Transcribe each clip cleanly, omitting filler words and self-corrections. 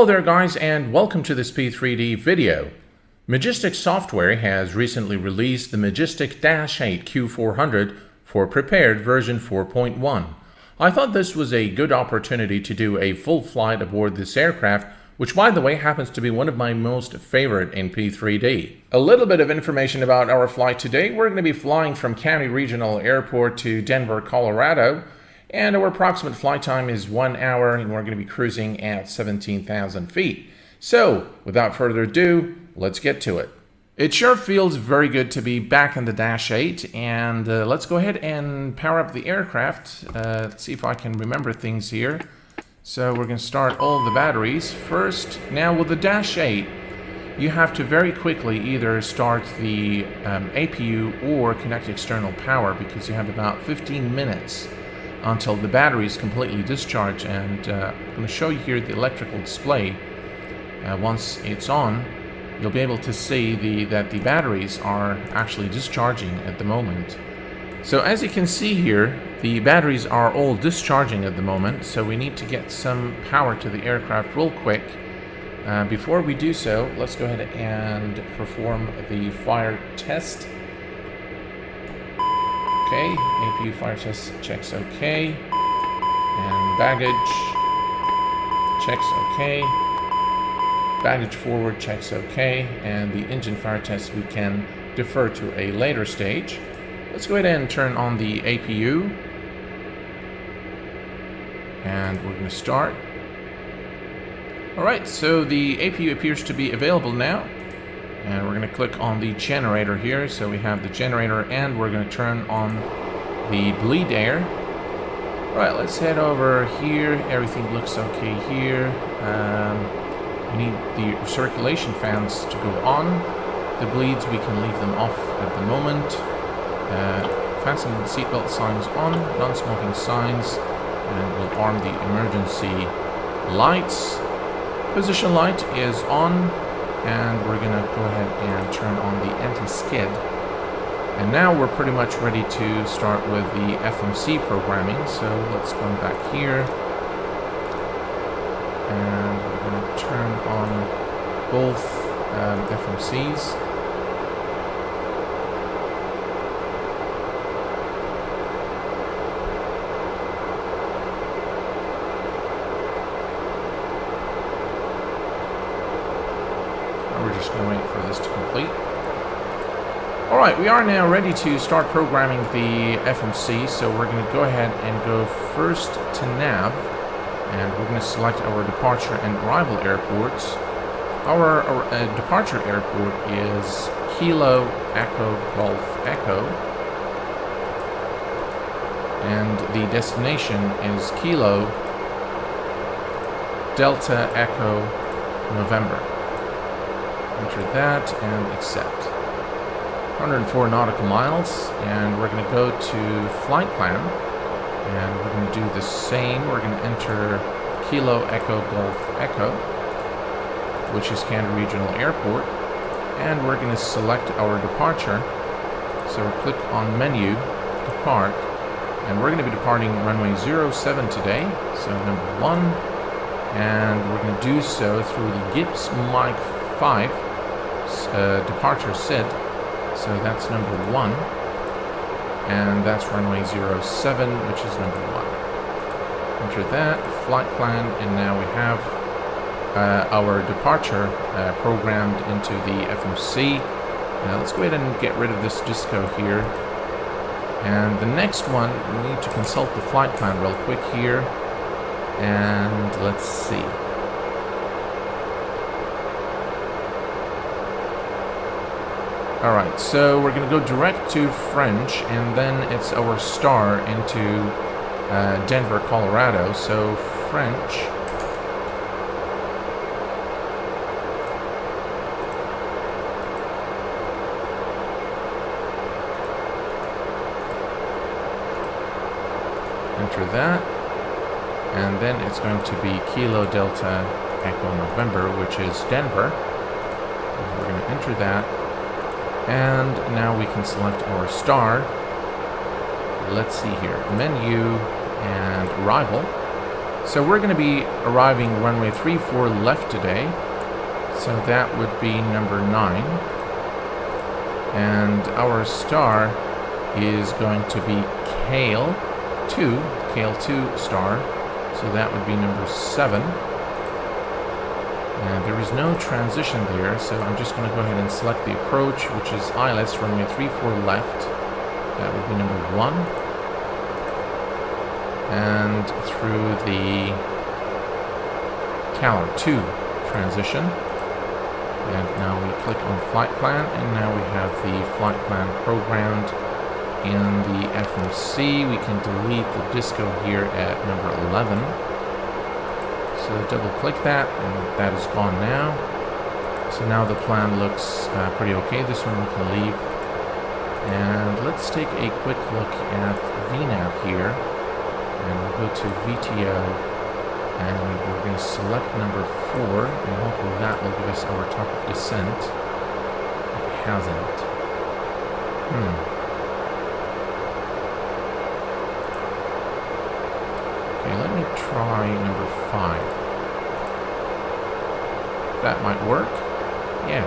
there guys, and welcome to this P3D video. Majestic Software has recently released the Majestic Dash 8 Q400 for prepared version 4.1. I thought this was a good opportunity to do a full flight aboard this aircraft, which by the way happens to be one of my most favorite in P3D. A little bit of information about our flight today. We're going to be flying from County Regional Airport to Denver, Colorado. And our approximate flight time is 1 hour, and we're going to be cruising at 17,000 feet. So, without further ado, let's get to it. It sure feels very good to be back in the Dash 8, and let's go ahead and power up the aircraft. Let's see if I can remember things here. So we're going to start all the batteries first. Now with the Dash 8, you have to very quickly either start the APU or connect external power, because you have about 15 minutes until the battery is completely discharged. And I'm going to show you here the electrical display. Once it's on, you'll be able to see that the batteries are actually discharging at the moment. So as you can see here, the batteries are all discharging at the moment, so we need to get some power to the aircraft real quick. Before we do so, let's go ahead and perform the fire test. Okay, APU fire test checks okay, and baggage checks okay, baggage forward checks okay, and the engine fire test we can defer to a later stage. Let's go ahead and turn on the APU, and we're going to start. Alright, so the APU appears to be available now. And we're going to click on the generator here. So we have the generator, and we're going to turn on the bleed air. Alright, let's head over here. Everything looks okay here. We need the circulation fans to go on. The bleeds, we can leave them off at the moment. Fasten seatbelt signs on, non-smoking signs, and we'll arm the emergency lights. Position light is on. And we're going to go ahead and turn on the anti-skid. And now we're pretty much ready to start with the FMC programming. So let's go back here. And we're going to turn on both FMCs. We're just going to wait for this to complete. Alright, we are now ready to start programming the FMC, so we're going to go ahead and go first to nav, and we're going to select our departure and arrival airports. Our departure airport is Kilo Echo Golf Echo, and the destination is Kilo Delta Echo November. Enter that and accept. 104 nautical miles, and we're going to go to flight plan, and we're going to do the same. We're going to enter Kilo Echo Golf Echo, which is County Regional Airport, and we're going to select our departure. So we'll click on menu, depart, and we're going to be departing runway 07 today, so number 1, and we're going to do so through the Gibbs Mike 5 departure SID, so that's number 1, and that's runway 07, which is number 1. Enter that, flight plan, and now we have our departure programmed into the FMC. Now let's go ahead and get rid of this disco here, and the next one, we need to consult the flight plan real quick here, and let's see. Alright, so we're going to go direct to French, and then it's our star into Denver, Colorado. So French. Enter that. And then it's going to be Kilo Delta Echo November, which is Denver. And we're going to enter that. And now we can select our star. Let's see here. Menu and arrival. So we're going to be arriving runway 34 left today. So that would be number 9. And our star is going to be KL2 star. So that would be number 7. And there is no transition there, so I'm just going to go ahead and select the approach, which is ILS runway 34 left. That would be number 1. And through the Caller 2 transition. And now we click on flight plan, and now we have the flight plan programmed in the FMC. We can delete the disco here at number 11. So double click that, and that is gone now. So now the plan looks pretty okay. This one we can leave. And let's take a quick look at VNAV here. And we'll go to VTO, and we're going to select number 4, and hopefully that will give us our top of descent. It hasn't. Okay, let me try number 5. That might work. Yeah.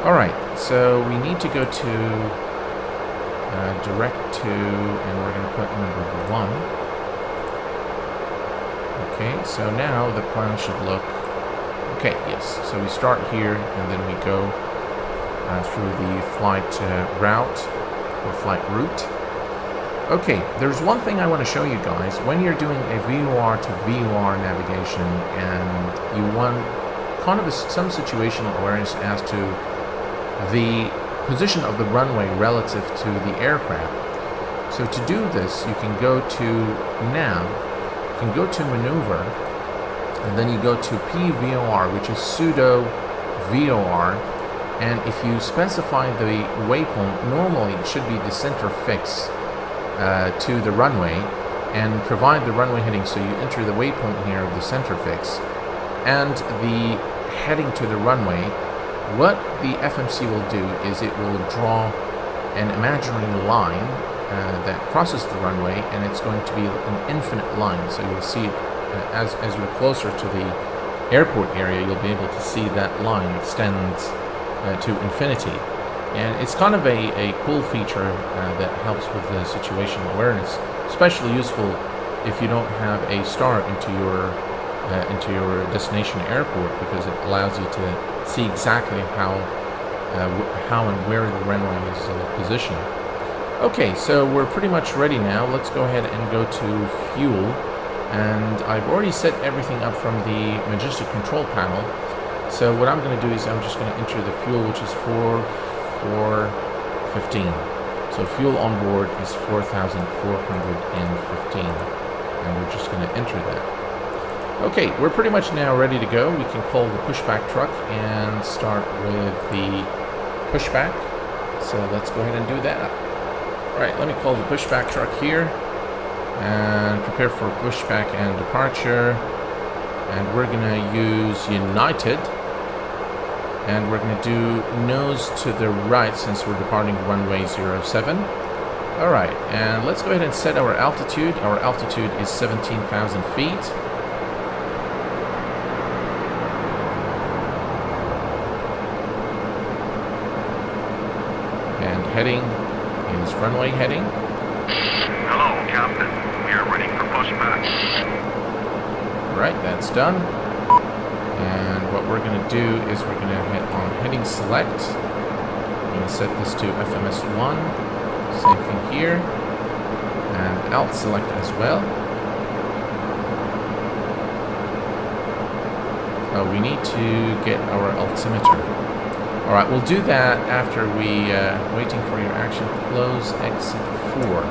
Alright, so we need to go to direct to, and we're going to put number 1. Okay, so now the plan should look okay. Yes, so we start here, and then we go through the flight route or flight route. Okay, there's one thing I want to show you guys. When you're doing a VOR to VOR navigation and you want kind of some situational awareness as to the position of the runway relative to the aircraft. So to do this, you can go to Nav, you can go to Maneuver, and then you go to PVOR, which is pseudo VOR. And if you specify the waypoint, normally it should be the center fix to the runway, and provide the runway heading, so you enter the waypoint here of the center fix and the heading to the runway. What the FMC will do is it will draw an imaginary line that crosses the runway, and it's going to be an infinite line. So you'll see it as you're closer to the airport area, you'll be able to see that line extends to infinity. And it's kind of a cool feature that helps with the situational awareness, especially useful if you don't have a star into your destination airport, because it allows you to see exactly how and where the runway is positioned. Okay, so we're pretty much ready now. Let's go ahead and go to fuel. And I've already set everything up from the Majestic control panel. So what I'm going to do is I'm just going to enter the fuel, which is 415. So fuel on board is 4,415, and we're just going to enter that. Okay, we're pretty much now ready to go. We can call the pushback truck and start with the pushback. So let's go ahead and do that. All right, let me call the pushback truck here and prepare for pushback and departure. And we're going to use United. And we're going to do nose to the right since we're departing runway 07. Alright, and let's go ahead and set our altitude. Our altitude is 17,000 feet. And heading is runway heading. Hello, Captain. We are ready for pushback. Alright, that's done. And what we're going to do is we're going to hit on heading select. I'm going to set this to FMS1. Same thing here. And alt select as well. Oh, we need to get our altimeter. Alright, we'll do that after we, waiting for your action, close exit 4.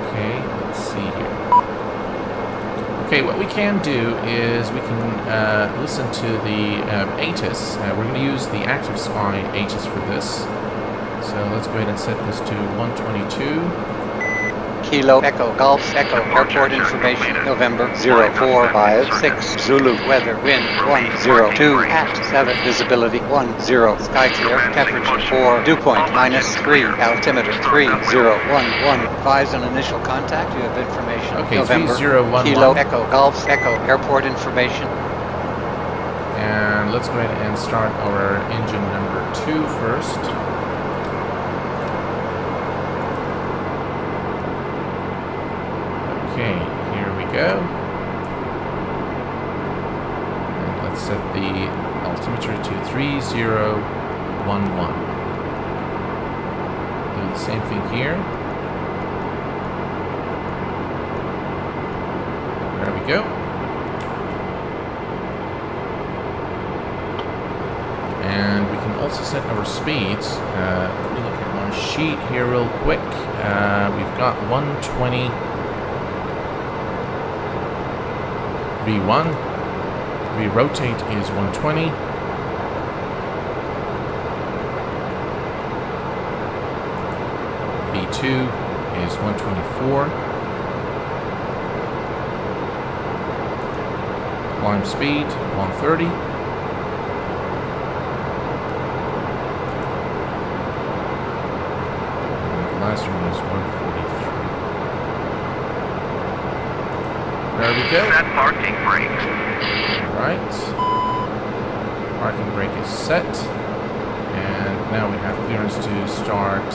Okay, let's see here. Okay, what we can do is we can listen to the ATIS. We're going to use the Active Sky ATIS for this. So let's go ahead and set this to 122. Kilo Echo Golf Echo Airport information November 0456 Zulu weather wind 102 at 7 visibility 10 sky clear temperature 4 dew point -3 altimeter 3011 advise on initial contact you have information Okay, November 3011. Kilo Echo Golf Echo Airport information. And let's go ahead and start our engine number 2 first. Okay, here we go. And let's set the altimeter to 3011. Do the same thing here. There we go. And we can also set our speeds. Let me look at my sheet here real quick. We've got 120 V1. V-rotate is 120. V2 is 124. Climb speed 130. Last one is 143. There we go. Set parking brakes. Right. Parking brake is set. And now we have clearance to start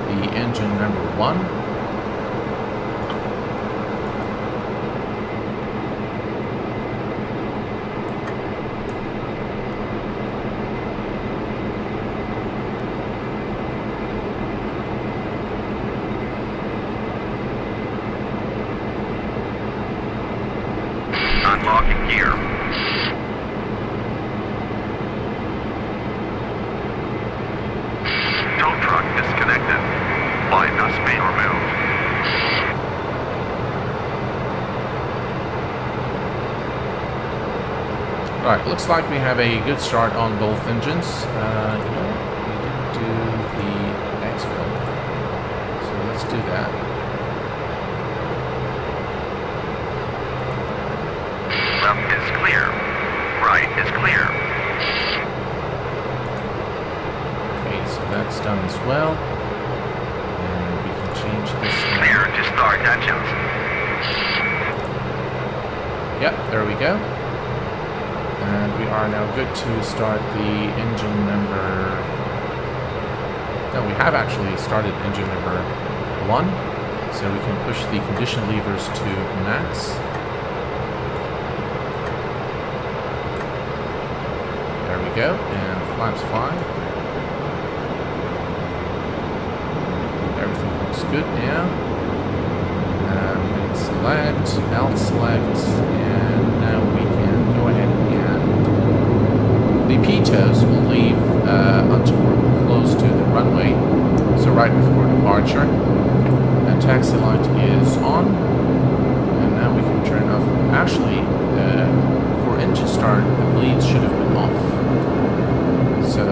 the engine number 1. Unlocking gear. Tow truck disconnected. Bypass being removed. Alright, looks like we have a good start on both engines. You know what? We didn't do the exfil. So let's do that. Left is clear. Right is clear. Okay, so that's done as well. And we can change this now. Clear to start engines. Yep, there we go. And we are now good to start the engine number... No, we have actually started engine number 1. So we can push the condition levers to max. There we go, and flaps fine. Everything looks good now. Hit select, out select, and now we can go ahead and the PTOs will leave until we're close to the runway, so right before departure. And taxi light is on, and now we can turn off. Actually, for engine start, the bleeds should have been off. So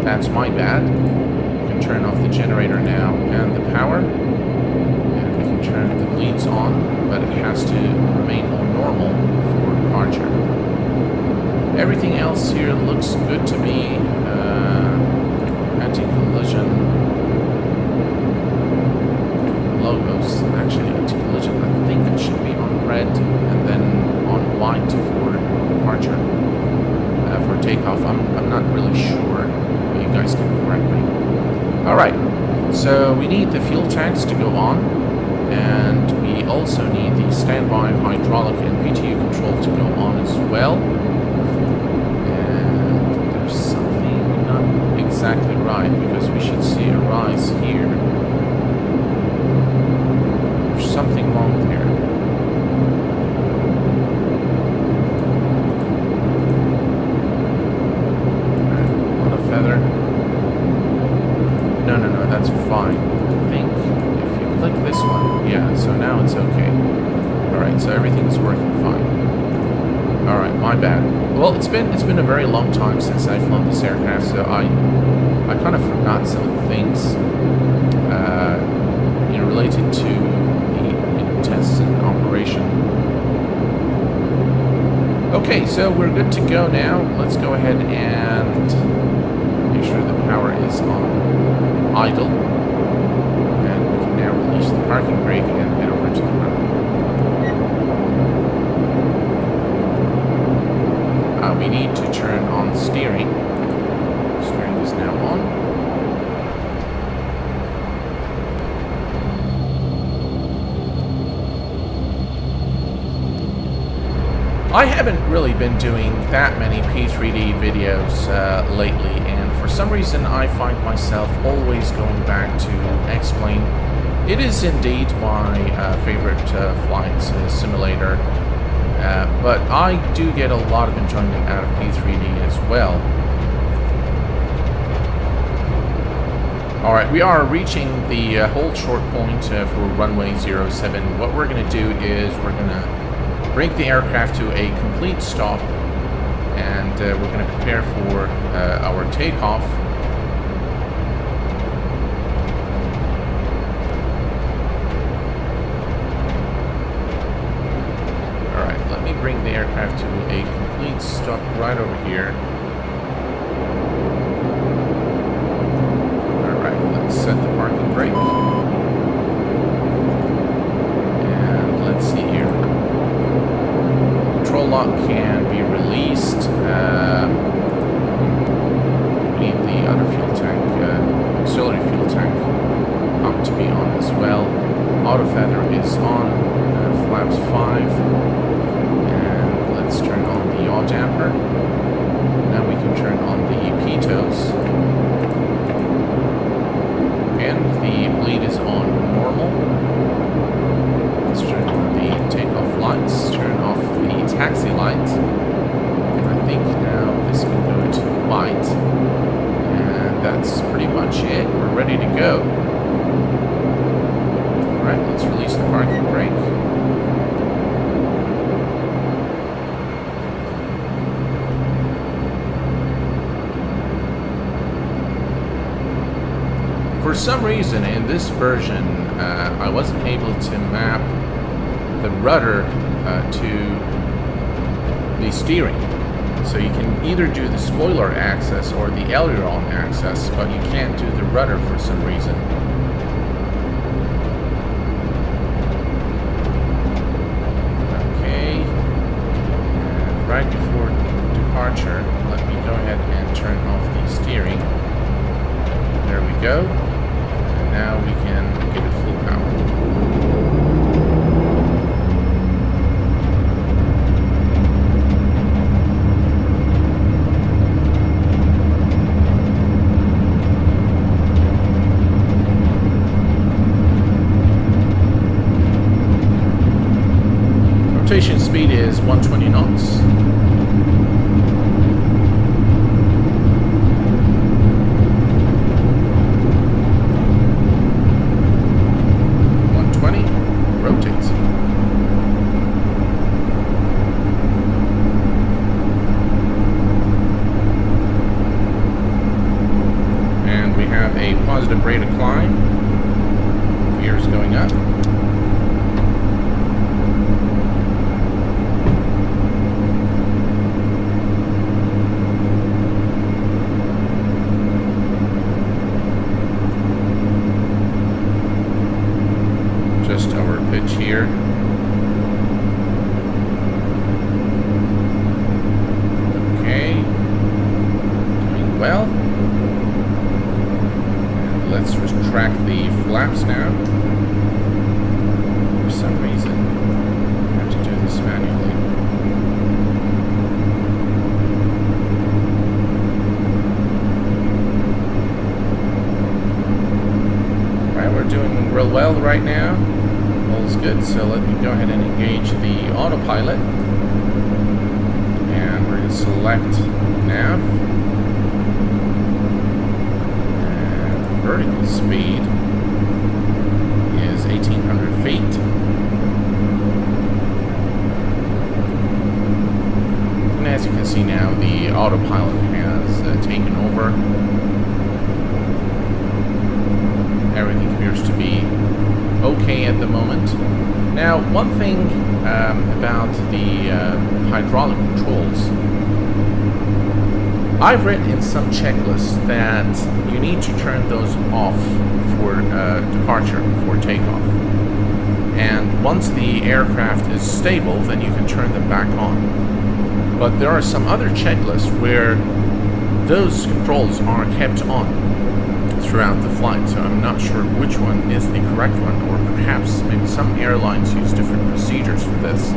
that's my bad. We can turn off the generator now and the power, and we can turn the bleeds on, but it has to remain on normal for departure. Everything else here looks good to me. Anti-collision logos. Actually, anti-collision, I think it should be on red and then on white for departure. For takeoff, I'm not really sure. But you guys can correct me. Alright, so we need the fuel tanks to go on, and we also need the standby hydraulic and PTU control to go on as well. And there's something not exactly right, because we should see a rise here. There's something wrong there. Feather. No, that's fine. I think if you click this one, yeah, so now it's okay. Alright, so everything's working fine. Alright, my bad. Well, it's been a very long time since I've flown this aircraft, so I kind of forgot some of the things. related to the tests and operation. Okay, so we're good to go now. Let's go ahead and make sure the power is on idle. And we can now release the parking brake and head over to the runway. We need to turn on steering. Steering is now on. I haven't really been doing that many P3D videos lately, and for some reason I find myself always going back to X-Plane. It is indeed my favorite flight simulator, but I do get a lot of enjoyment out of P3D as well. Alright, we are reaching the hold short point for runway 07. What we're going to do is we're going to bring the aircraft to a complete stop, and we're going to prepare for our takeoff. Alright, let me bring the aircraft to a complete stop right over here. Alright, let's set the parking brake. And let's see here. Control lock can be released. We need the other fuel tank, auxiliary fuel tank, pump to be on as well. Auto feather is on, flaps 5, and let's turn on the yaw damper. Now we can turn on the pitos, and the bleed is on normal. Let's turn on the takeoff lights, turn off the taxi lights. I think now this can go to white, and that's pretty much it. We're ready to go. Alright, let's release the parking brake. For some reason in this version I wasn't able to map the rudder to the steering. So you can either do the spoiler axis or the aileron axis, but you can't do the rudder for some reason. Okay, and right before departure, let me go ahead and turn off the steering. There we go. And now we can give it full power. Rotation speed is 120 knots. Rotates. And we have a positive rate of climb. Gears going up. Just over pitch here. Okay, doing well. And let's retract the flaps now. For some reason, I have to do this manually. Right, we're doing real well right now. All's good, so let me go ahead and engage the autopilot. And we're going to select nav. And vertical speed is 1,800 feet. And as you can see now, the autopilot has taken over. Everything appears to be Now, one thing about the hydraulic controls, I've read in some checklists that you need to turn those off for departure, for takeoff. And once the aircraft is stable, then you can turn them back on. But there are some other checklists where those controls are kept on throughout the flight, so I'm not sure which one is the correct one, or perhaps maybe some airlines use different procedures for this.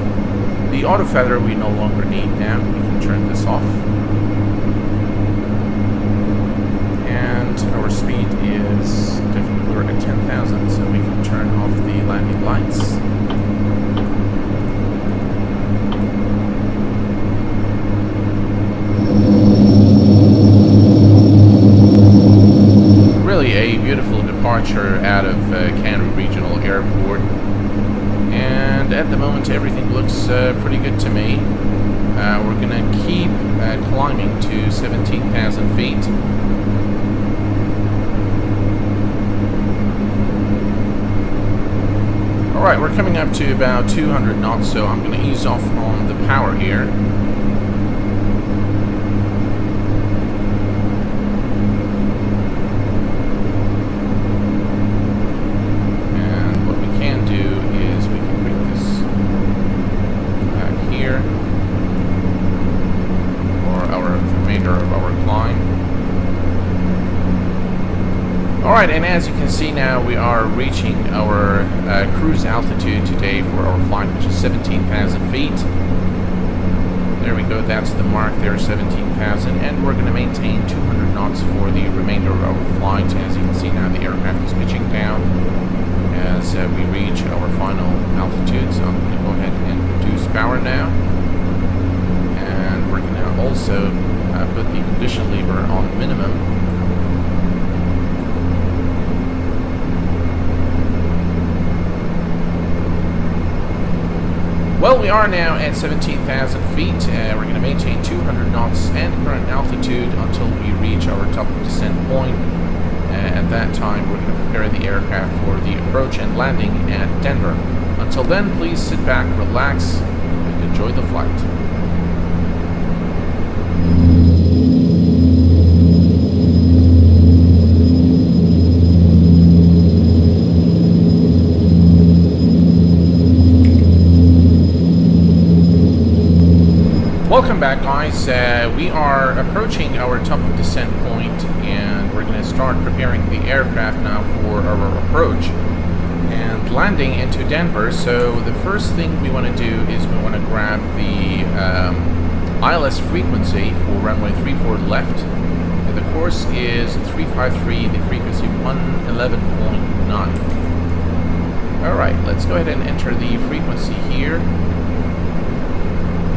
The auto feather we no longer need now. We can turn this off. And our speed is definitely, we're at 10,000, so we can turn off the landing lights. Really a beautiful departure out of Canberra Regional Airport, and at the moment everything looks pretty good to me. We're going to keep climbing to 17,000 feet. Alright, we're coming up to about 200 knots, so I'm going to ease off on the power here. Alright, and as you can see now, we are reaching our cruise altitude today for our flight, which is 17,000 feet. There we go, that's the mark there, 17,000, and we're going to maintain 200 knots for the remainder of our flight. As you can see now, the aircraft is pitching down as we reach our final altitude, so I'm going to go ahead and reduce power now. And we're going to also put the condition lever on minimum. Well, we are now at 17,000 feet. We're going to maintain 200 knots and current altitude until we reach our top descent point. At that time, we're going to prepare the aircraft for the approach and landing at Denver. Until then, please sit back, relax, and enjoy the flight. Welcome back, guys. We are approaching our top of descent point, and we're going to start preparing the aircraft now for our approach and landing into Denver. So the first thing we want to do is we want to grab the ILS frequency for runway 34 left. The course is 353, the frequency 111.9. Alright, let's go ahead and enter the frequency here.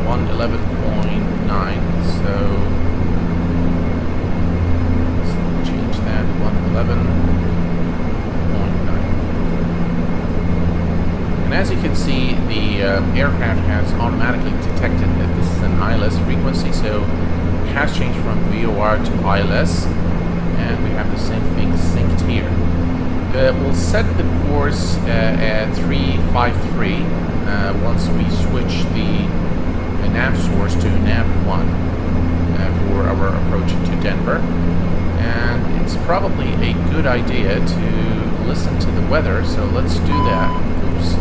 111.9, so let's change that, 111.9. And as you can see, the aircraft has automatically detected that this is an ILS frequency, so it has changed from VOR to ILS, and we have the same thing synced here. We'll set the course at 353 once we switch the nav source to nav 1 for our approach to Denver. And it's probably a good idea to listen to the weather, so let's do that. Oops.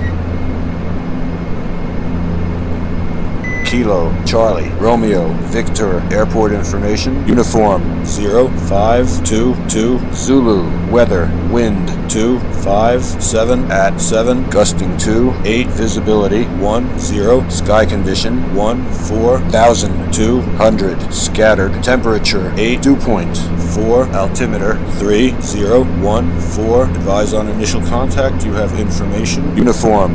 Kilo, Charlie, Romeo, Victor, airport information, uniform 0522, Zulu, weather, wind 257 at 7, gusting 2, 8, visibility 10, sky condition 14,200, scattered, temperature 8, dew point 4, altimeter 3014, advise on initial contact, you have information, uniform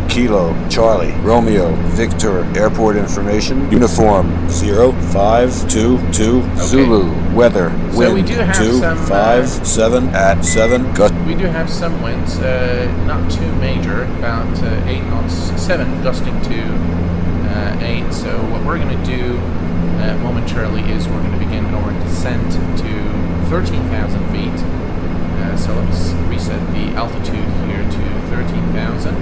Kilo, Charlie, Romeo, Victor, airport information, uniform 0522, okay. Zulu, weather, wind 257 at 7, we do have some winds, not too major, about 8 knots, 7 gusting to 8, so what we're going to do momentarily is we're going to begin our descent to 13,000 feet, so let's reset the altitude here to 13,000.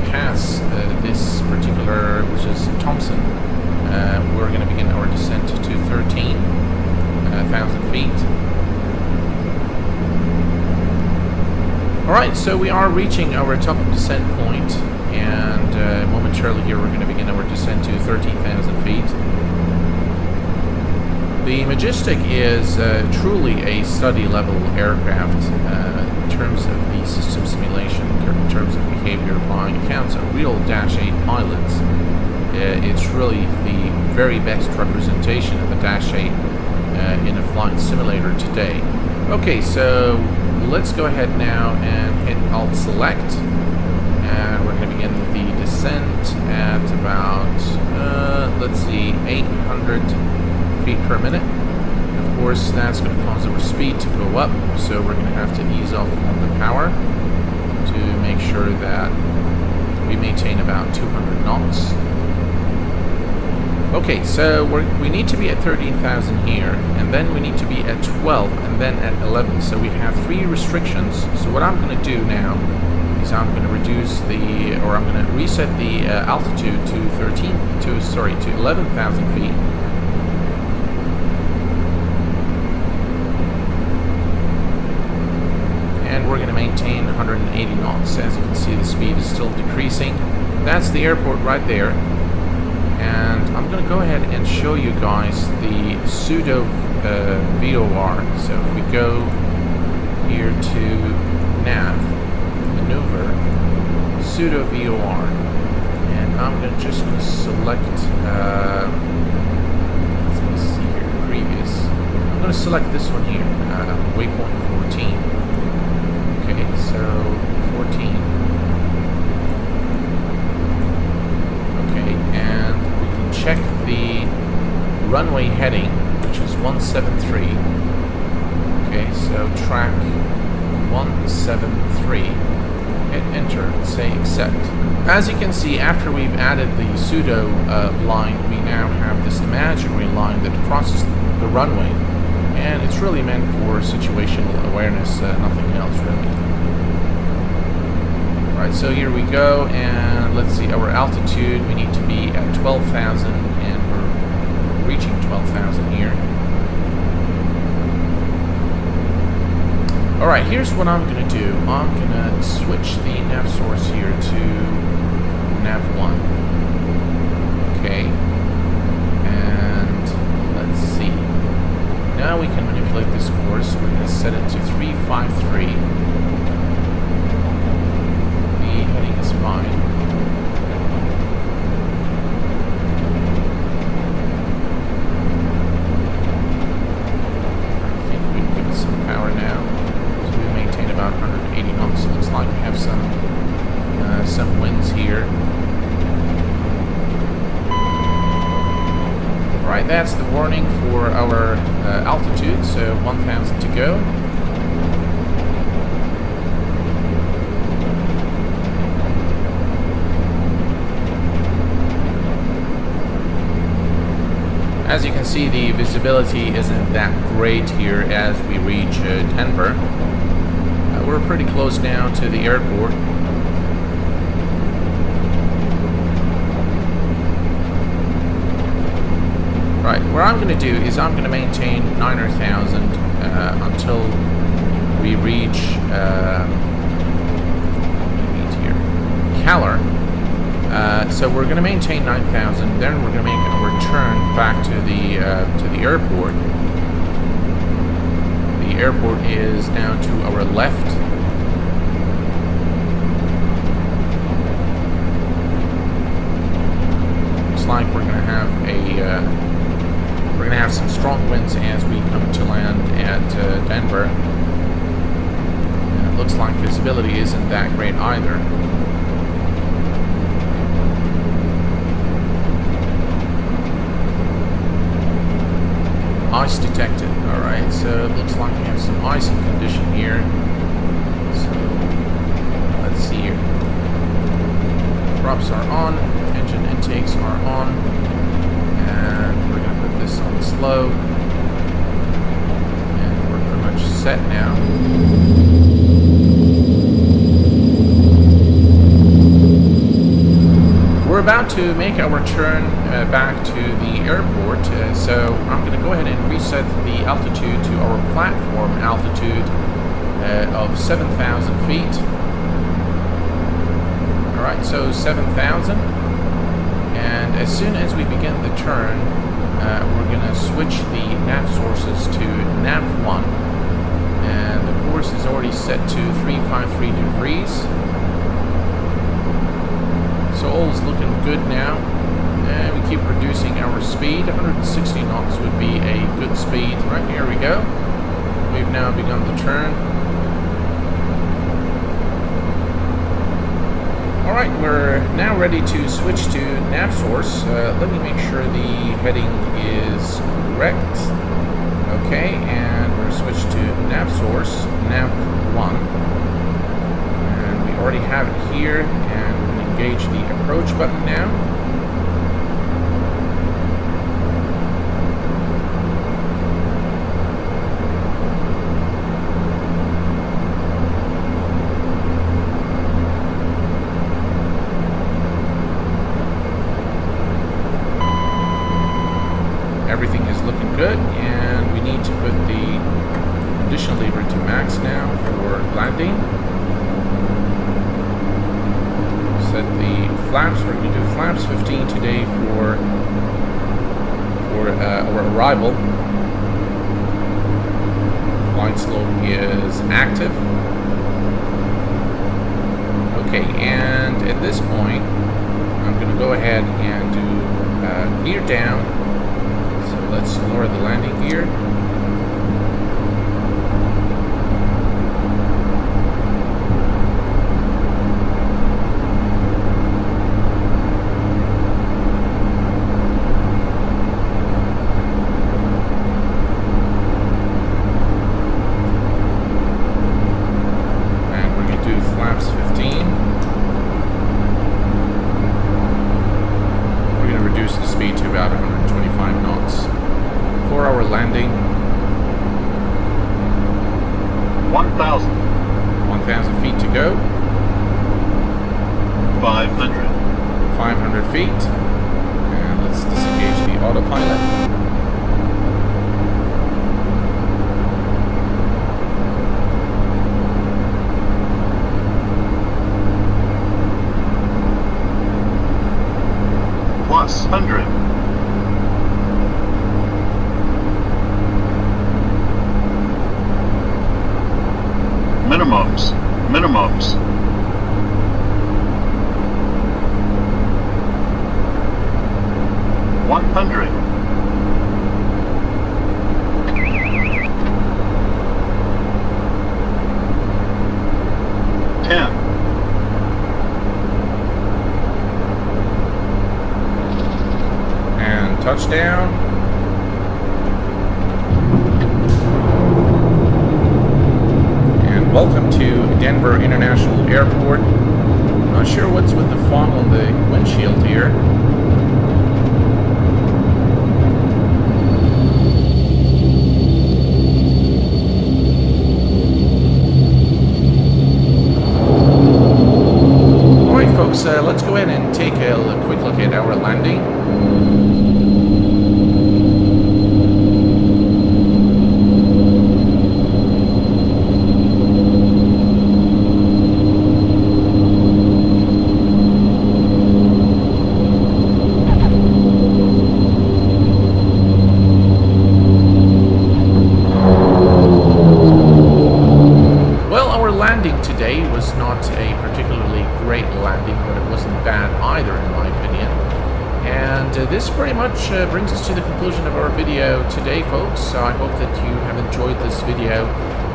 pass this particular, which is Thompson, we're going to begin our descent to 13,000 feet. Alright, so we are reaching our top descent point, and momentarily here we're going to begin our descent to 13,000 feet. The Majestic is truly a study-level aircraft in terms of the system simulation, in terms of behavior by accounts of real Dash 8 pilots. It's really the very best representation of a Dash 8 in a flight simulator today. Okay, so let's go ahead now and hit Alt Select, and we're going to begin the descent at about, let's see, 800 feet per minute. Of course, that's going to cause our speed to go up, so we're going to have to ease off on the power to make sure that we maintain about 200 knots. Okay, so we need to be at 13,000 here, and then we need to be at 12, and then at 11. So we have 3 restrictions. So what I'm going to do now is I'm going to reduce I'm going to reset the altitude to 11,000 feet. And we're going to maintain 180 knots. As you can see, the speed is still decreasing. That's the airport right there. And I'm going to go ahead and show you guys the pseudo VOR. So if we go here to nav, maneuver, pseudo VOR, and I'm just going to select, let's see here, previous. I'm going to select this one here, waypoint 14. Okay, so 14. Check the runway heading, which is 173. Okay, so track 173. Hit enter and say accept. As you can see, after we've added the pseudo line, we now have this imaginary line that crosses the runway, and it's really meant for situational awareness, nothing else really. Alright, so here we go, and let's see our altitude. We need to be at 12,000, and we're reaching 12,000 here. Alright, here's what I'm going to do. I'm going to switch the nav source here to nav 1. Okay, and let's see. Now we can manipulate this course. We're going to set it to 353. Is fine. I think we can give it some power now. So we maintain about 180 knots. Looks like we have some winds here. Right, that's the warning for our altitude. So 1,000 to go. As you can see, the visibility isn't that great here as we reach Denver. We're pretty close now to the airport. Right, what I'm going to do is I'm going to maintain 9,000 until we reach Caller. So we're going to maintain 9,000, then we're going to make our return back to the airport. The airport is down to our left. Looks like we're going to have some strong winds as we come to land at Denver. And it looks like visibility isn't that great either. Ice detected. Alright, so it looks like we have some icing condition here. So let's see here. Props are on, engine intakes are on, and we're going to put this on slow. And we're pretty much set now. about to make our turn back to the airport, so I'm going to go ahead and reset the altitude to our platform altitude of 7,000 feet. Alright, so 7,000. And as soon as we begin the turn, we're going to switch the nav sources to nav 1. And the course is already set to 353 degrees. So all is looking good now. And we keep reducing our speed. 160 knots would be a good speed. Right, here we go. We've now begun the turn. Alright, we're now ready to switch to nav source. Let me make sure the heading is correct. Okay, and we're going to switch to nav source, nav 1. And we already have it here, and we're going to engage the approach button now. Everything is looking good, and we need to put the condition lever to max now for landing. Set the flaps. We're going to do flaps 15 today for our arrival. Glide slope is active. Okay, and at this point, I'm going to go ahead and do gear down. Let's lower the landing gear. And we're going to do flaps 15. We're going to reduce the speed to about 125 knots. For our landing, 1,000 feet to go. 500 feet. And let's disengage the autopilot. Plus 100. Minimums. 100. 10. And touchdown. Welcome to Denver International Airport. Not sure what's with the fog on the windshield here. Alright folks, let's go ahead and take a quick look at our landing. Today was not a particularly great landing, but it wasn't bad either in my opinion. And this pretty much brings us to the conclusion of our video today, folks. So I hope that you have enjoyed this video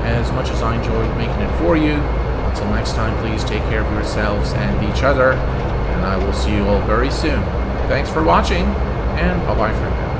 as much as I enjoyed making it for you. Until next time, please take care of yourselves and each other, and I will see you all very soon. Thanks for watching, and bye-bye for now.